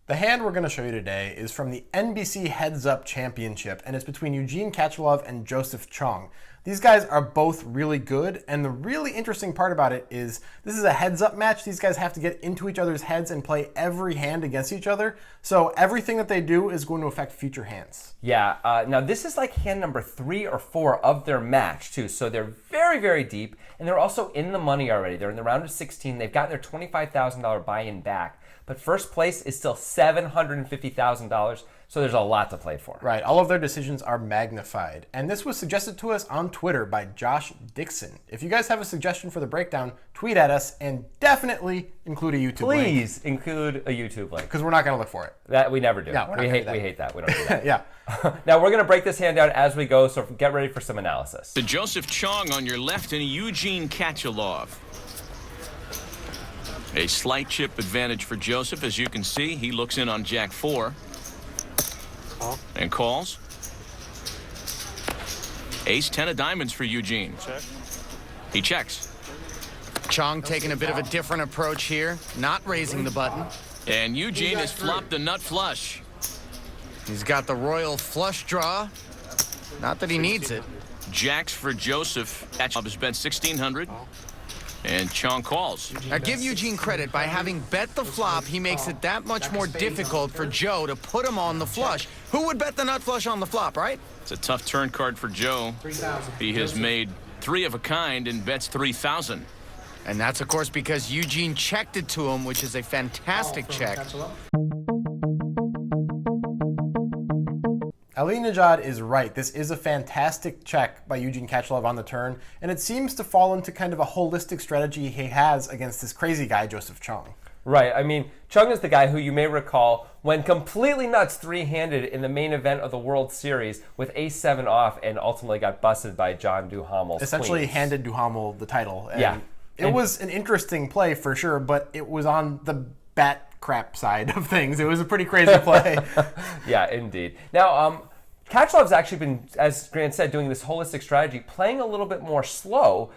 The hand we're going to show you today is from the NBC Heads Up Championship, and it's between Eugene Katchalov and Joseph Cheong. These guys are both really good, and the really interesting part about it is this is a heads-up match. These guys have to get into each other's heads and play every hand against each other, so everything that they do is going to affect future hands. Yeah, now this is like hand number 3 or 4 of their match, too, so they're very, very deep, and they're also in the money already. They're in the round of 16. They've gotten their $25,000 buy-in back. But first place is still $750,000, so there's a lot to play for. Right, all of their decisions are magnified. And this was suggested to us on Twitter by Josh Dixon. If you guys have a suggestion for the breakdown, tweet at us and definitely include a YouTube link. Please include a YouTube link. Because we're not going to look for it. That we never do. Yeah, we hate that. We don't do that. Yeah. Now we're going to break this hand down as we go, so get ready for some analysis. The Joseph Cheong on your left and Eugene Katchalov. A slight chip advantage for Joseph. As you can see, he looks in on Jack 4 and calls. Ace 10 of diamonds for Eugene. Check. He checks. Cheong taking a bit of a different approach here, not raising the button. And Eugene has flopped the nut flush. He's got the royal flush draw. Not that he needs it. Jacks for Joseph. Katchalov has bet 1,600. And Cheong calls. Now give Eugene credit. By having bet the flop, he makes it that much more difficult for Joe to put him on the flush. Who would bet the nut flush on the flop, right? It's a tough turn card for Joe. He has made 3 of a kind and bets 3,000. And that's, of course, because Eugene checked it to him, which is a fantastic check. Ali Najad is right. This is a fantastic check by Eugene Katchalov on the turn, and it seems to fall into kind of a holistic strategy he has against this crazy guy, Joseph Cheong. Right. I mean, Cheong is the guy who you may recall went completely nuts three-handed in the main event of the World Series with ace-7 off and ultimately got busted by John Duhamel's Essentially queens. handed Duhamel the title. And yeah. It was an interesting play for sure, but it was on the bat crap side of things. It was a pretty crazy play. Yeah, indeed. Now, Katchalov's actually been, as Grant said, doing this holistic strategy, playing a little bit more slow.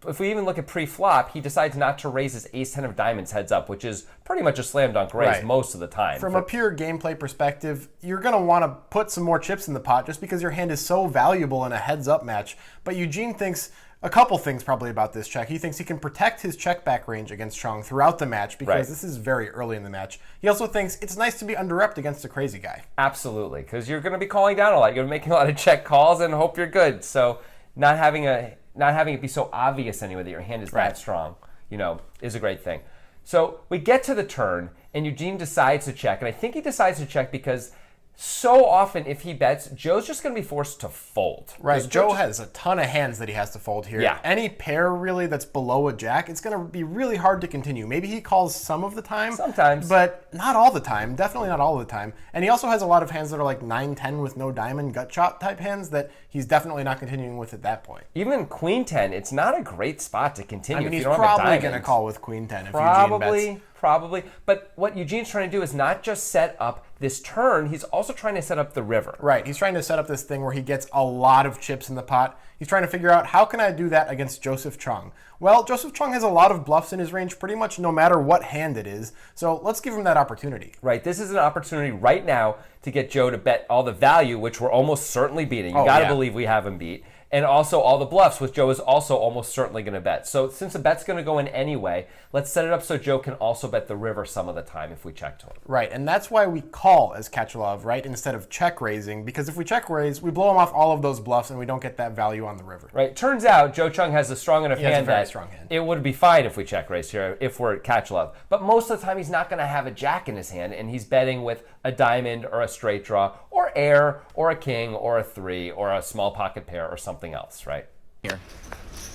If we even look at pre-flop, he decides not to raise his ace-10 of diamonds heads up, which is pretty much a slam dunk raise most of the time. From a pure gameplay perspective, you're going to want to put some more chips in the pot just because your hand is so valuable in a heads-up match. But Eugene thinks a couple things probably about this check. He thinks he can protect his check back range against Cheong throughout the match because this is very early in the match. He also thinks it's nice to be under-repped against a crazy guy. Absolutely, because you're going to be calling down a lot. You're making a lot of check calls and hope you're good. So not having it be so obvious anyway that your hand is that strong, is a great thing. So we get to the turn, and Eugene decides to check, and I think he decides to check because so often, if he bets, Joe's just going to be forced to fold. Right, Joe has a ton of hands that he has to fold here. Yeah. Any pair, really, that's below a jack, it's going to be really hard to continue. Maybe he calls some of the time. Sometimes. But not all the time. Definitely not all the time. And he also has a lot of hands that are like 9-10 with no diamond, gut shot type hands that he's definitely not continuing with at that point. Even Queen 10, it's not a great spot to continue. I mean, if he's you don't have a probably diamond. going to call with Queen 10 if Eugene bets. Probably. But what Eugene's trying to do is not just set up this turn, he's also trying to set up the river. Right. He's trying to set up this thing where he gets a lot of chips in the pot. He's trying to figure out, how can I do that against Joseph Cheong? Well, Joseph Cheong has a lot of bluffs in his range pretty much no matter what hand it is. So let's give him that opportunity. Right. This is an opportunity right now to get Joe to bet all the value, which we're almost certainly beating. You got to believe we have him beat. And also all the bluffs, which Joe is also almost certainly going to bet. So since the bet's going to go in anyway, let's set it up so Joe can also bet the river some of the time if we check to him. Right, and that's why we call as Katchalov, right, instead of check raising, because if we check raise, we blow him off all of those bluffs and we don't get that value on the river. Right. Turns out Joe Cheong has a strong enough hand very that strong hand. It would be fine if we check raise here, if we're at Katchalov. But most of the time he's not going to have a jack in his hand, and he's betting with a diamond or a straight draw or air or a king or a 3 or a small pocket pair or something else, right? Here.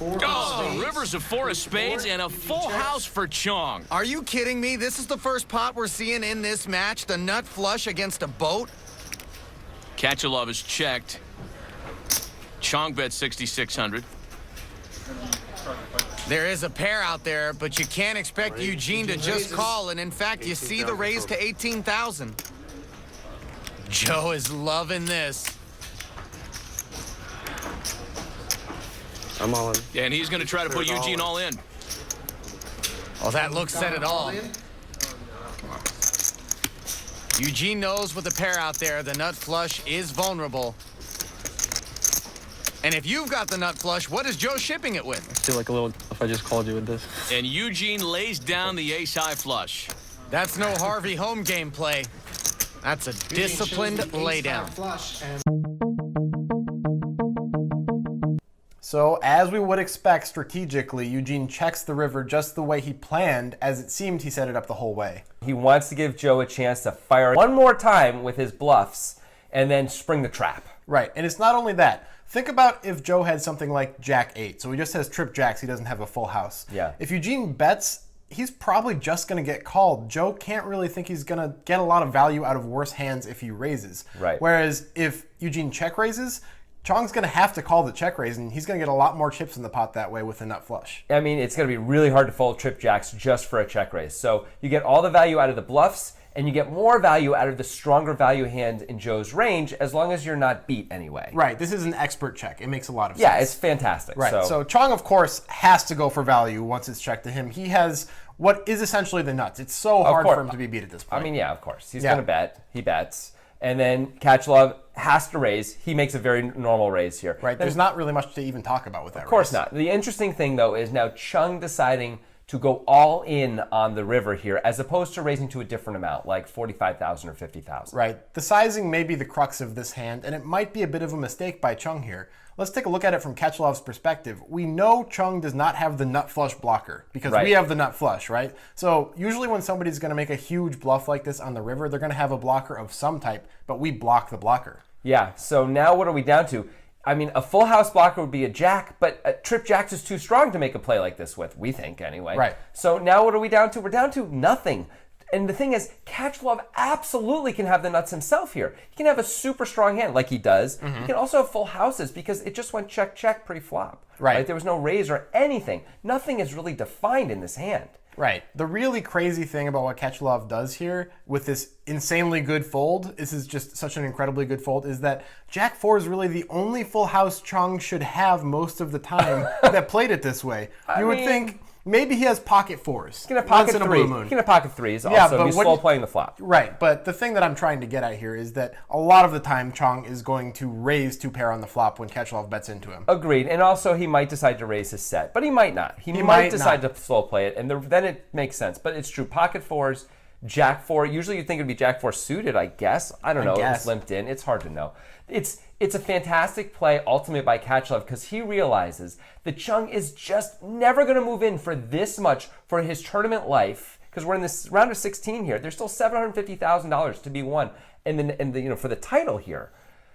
Oh, rivers of 4 of spades and a full house for Cheong. Are you kidding me? This is the first pot we're seeing in this match, the nut flush against a boat. Katchalov is checked. Cheong bet 6,600. There is a pair out there, but you can't expect Eugene to just call, and in fact, you see the raise to 18,000. Joe is loving this. I'm all in. And he's going to try to put Eugene all in. Oh, that looks set it all. Eugene knows with the pair out there, the nut flush is vulnerable. And if you've got the nut flush, what is Joe shipping it with? I feel like a little if I just called you with this. And Eugene lays down the ace-high flush. That's no Harvey home game play. That's a disciplined laydown. So, as we would expect strategically, Eugene checks the river just the way he planned, as it seemed he set it up the whole way. He wants to give Joe a chance to fire one more time with his bluffs and then spring the trap. Right, and it's not only that. Think about if Joe had something like Jack 8, so he just has trip jacks, he doesn't have a full house. Yeah. If Eugene bets, he's probably just going to get called. Joe can't really think he's going to get a lot of value out of worse hands if he raises. Right. Whereas if Eugene check raises, Cheong's going to have to call the check raise, and he's going to get a lot more chips in the pot that way with a nut flush. I mean, it's going to be really hard to fold trip jacks just for a check raise. So you get all the value out of the bluffs, and you get more value out of the stronger value hand in Joe's range, as long as you're not beat anyway. Right. This is an expert check. It makes a lot of sense. Yeah, it's fantastic. Right. So Cheong, of course, has to go for value once it's checked to him. He has what is essentially the nuts. It's so hard for him to be beat at this point. I mean, yeah, of course. He's going to bet. He bets. And then Katchalov has to raise. He makes a very normal raise here. Right. There's not really much to even talk about with that raise. Of course not. The interesting thing, though, is now Cheong deciding to go all in on the river here, as opposed to raising to a different amount, like 45,000 or 50,000. Right. The sizing may be the crux of this hand, and it might be a bit of a mistake by Cheong here. Let's take a look at it from Katchalov's perspective. We know Cheong does not have the nut flush blocker because we have the nut flush, right? So usually when somebody's going to make a huge bluff like this on the river, they're going to have a blocker of some type, but we block the blocker. Yeah, so now what are we down to? I mean, a full house blocker would be a jack, but a trip jacks is too strong to make a play like this with, we think anyway. Right. So now what are we down to? We're down to nothing. And the thing is, Katchalov absolutely can have the nuts himself here. He can have a super strong hand like he does. He can also have full houses because it just went check, check pre-flop. Right. There was no raise or anything. Nothing is really defined in this hand. Right. The really crazy thing about what Katchalov does here with this insanely good fold, this is just such an incredibly good fold, is that Jack 4 is really the only full house Cheong should have most of the time that played it this way. You would think maybe he has pocket fours. He can have pocket threes. He can have pocket threes also. But He's slow playing the flop. Right, but the thing that I'm trying to get at here is that a lot of the time Cheong is going to raise two pair on the flop when Katchalov bets into him. Agreed, and also he might decide to raise his set, but he might not. He might decide to slow play it, and then it makes sense. But it's true, pocket fours, Jack 4, usually you'd think it'd be Jack 4 suited, I guess. I don't know, it's limped in. It's hard to know. It's a fantastic play ultimately by Katchalov because he realizes that Cheong is just never going to move in for this much for his tournament life because we're in this round of 16 here. There's still $750,000 to be won for the title here.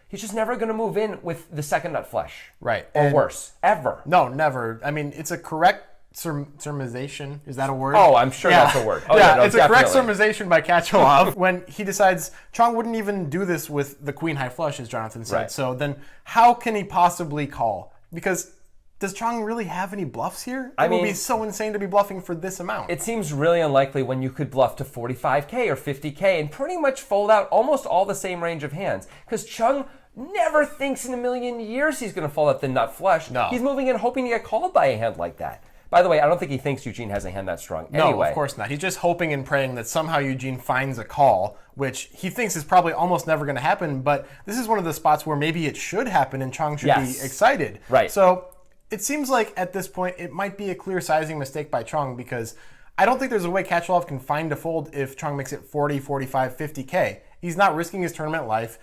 He's just never going to move in with the second nut flush. Right. Or worse, ever. No, never. I mean, it's a correct surmisation. Is that a word? Oh, I'm sure that's a word. Oh, yeah, it's a correct surmisation by Katchalov when he decides Cheong wouldn't even do this with the queen high flush, as Jonathan said. Right. So then how can he possibly call? Because does Cheong really have any bluffs here? It would be so insane to be bluffing for this amount. It seems really unlikely when you could bluff to 45K or 50K and pretty much fold out almost all the same range of hands. Because Cheong never thinks in a million years he's going to fold out the nut flush. No. He's moving in hoping to get called by a hand like that. By the way, I don't think he thinks Eugene has a hand that strong. No, anyway. of course not. He's just hoping and praying that somehow Eugene finds a call, which he thinks is probably almost never going to happen. But this is one of the spots where maybe it should happen and Cheong should be excited. Right. So it seems like at this point it might be a clear sizing mistake by Cheong because I don't think there's a way Katchalov can find a fold if Cheong makes it 40, 45, 50K. He's not risking his tournament life.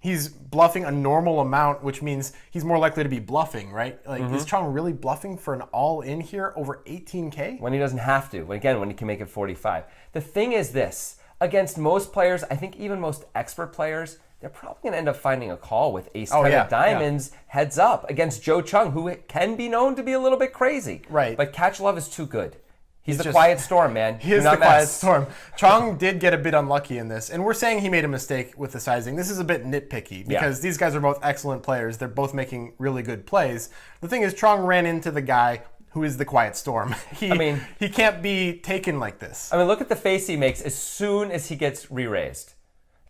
He's bluffing a normal amount, which means he's more likely to be bluffing, right? Like, is Cheong really bluffing for an all-in here over 18K? When he doesn't have to. Again, when he can make it 45. The thing is this. Against most players, I think even most expert players, they're probably going to end up finding a call with ace-10 of diamonds heads up against Joe Cheong, who can be known to be a little bit crazy. Right. But Katchalov is too good. He's the quiet storm, man. He is the quiet storm. Cheong did get a bit unlucky in this, and we're saying he made a mistake with the sizing. This is a bit nitpicky because these guys are both excellent players. They're both making really good plays. The thing is, Cheong ran into the guy who is the quiet storm. He can't be taken like this. I mean, look at the face he makes as soon as he gets re-raised.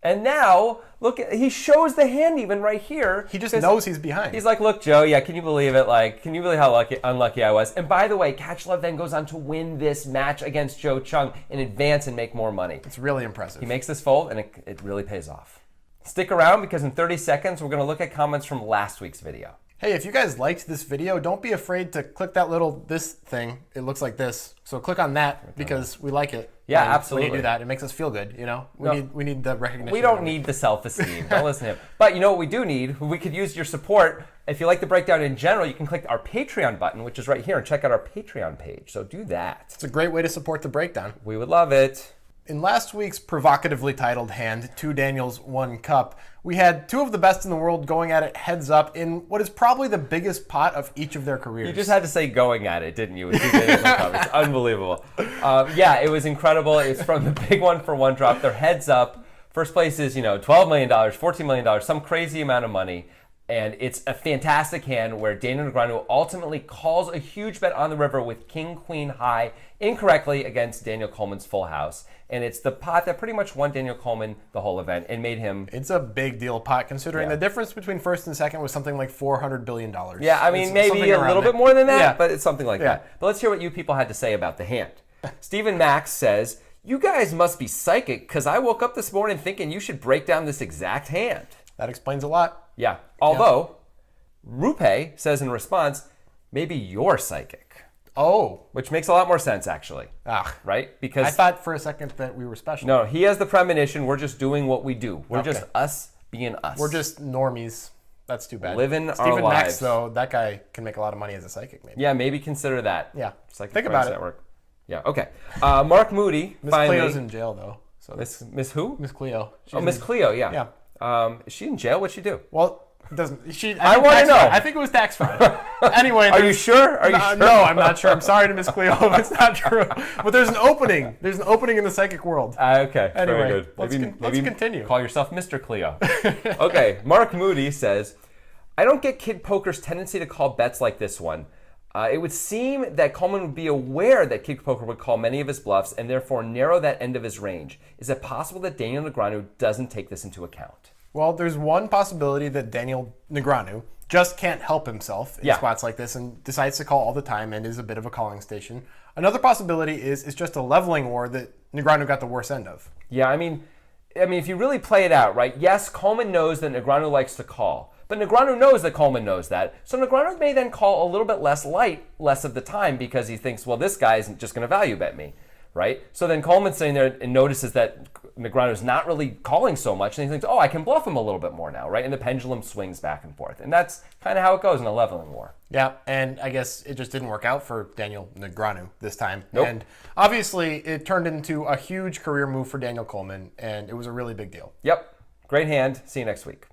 And now, look, he shows the hand even right here. He just knows he's behind. He's like, look, Joe, yeah, can you believe it? Like, can you believe how unlucky I was? And by the way, Katchalov then goes on to win this match against Joe Cheong in advance and make more money. It's really impressive. He makes this fold, and it really pays off. Stick around, because in 30 seconds, we're going to look at comments from last week's video. Hey, if you guys liked this video, don't be afraid to click that little this thing. It looks like this. So click on that because we like it. Yeah, and absolutely. When you do that, it makes us feel good, you know? We need the recognition. We don't need the self-esteem. Don't listen to him. But you know what we do need? We could use your support. If you like the breakdown in general, you can click our Patreon button, which is right here, and check out our Patreon page. So do that. It's a great way to support the breakdown. We would love it. In last week's provocatively titled hand, 2 Daniels, 1 Cup, we had 2 of the best in the world going at it heads up in what is probably the biggest pot of each of their careers. You just had to say going at it, didn't you? With 2 Daniels and Cup. It's unbelievable. Yeah, it was incredible. It's from the big one for 1 drop. They're heads up. First place is, $12 million, $14 million, some crazy amount of money. And it's a fantastic hand where Daniel Negreanu ultimately calls a huge bet on the river with king, queen, high incorrectly against Daniel Coleman's full house. And it's the pot that pretty much won Daniel Coleman the whole event and made him... It's a big deal pot considering the difference between first and second was something like $400 billion. Yeah, I mean, maybe a little bit more than that, but it's something like that. But let's hear what you people had to say about the hand. Stephen Max says, you guys must be psychic because I woke up this morning thinking you should break down this exact hand. That explains a lot. Yeah. Although, Rupe says in response, maybe you're psychic. Oh. Which makes a lot more sense, actually. Right? Because I thought for a second that we were special. No, he has the premonition. We're just doing what we do. We're just us being us. We're just normies. That's too bad. Living our Stephen lives. Max, though, that guy can make a lot of money as a psychic, maybe. Yeah, maybe consider that. Yeah. Psychic Think about it. Network. Yeah, okay. Mark Moody, Miss finally. Cleo's in jail, though. So Miss who? Miss Cleo. Miss Cleo, yeah. Yeah. Is she in jail? What'd she do? Well, doesn't she? I want to know. I think it was tax fraud. Anyway, are you sure? Are you sure? No, I'm not sure. I'm sorry to Miss Cleo if it's not true. But there's an opening. There's an opening in the psychic world. Okay. Anyway, very good. let's continue. Call yourself Mr. Cleo. Okay. Mark Moody says, I don't get Kid Poker's tendency to call bets like this one. It would seem that Coleman would be aware that Kid Poker would call many of his bluffs and therefore narrow that end of his range. Is it possible that Daniel Negreanu doesn't take this into account? Well, there's one possibility that Daniel Negreanu just can't help himself in spots like this and decides to call all the time and is a bit of a calling station. Another possibility is it's just a leveling war that Negreanu got the worst end of. Yeah, I mean, if you really play it out, right? Yes, Coleman knows that Negreanu likes to call. But Negreanu knows that Coleman knows that. So Negreanu may then call a little bit less less of the time because he thinks, well, this guy isn't just going to value bet me, right? So then Coleman's sitting there and notices that Negreanu's not really calling so much. And he thinks, oh, I can bluff him a little bit more now, right? And the pendulum swings back and forth. And that's kind of how it goes in a leveling war. Yeah, and I guess it just didn't work out for Daniel Negreanu this time. Nope. And obviously, it turned into a huge career move for Daniel Coleman, and it was a really big deal. Yep. Great hand. See you next week.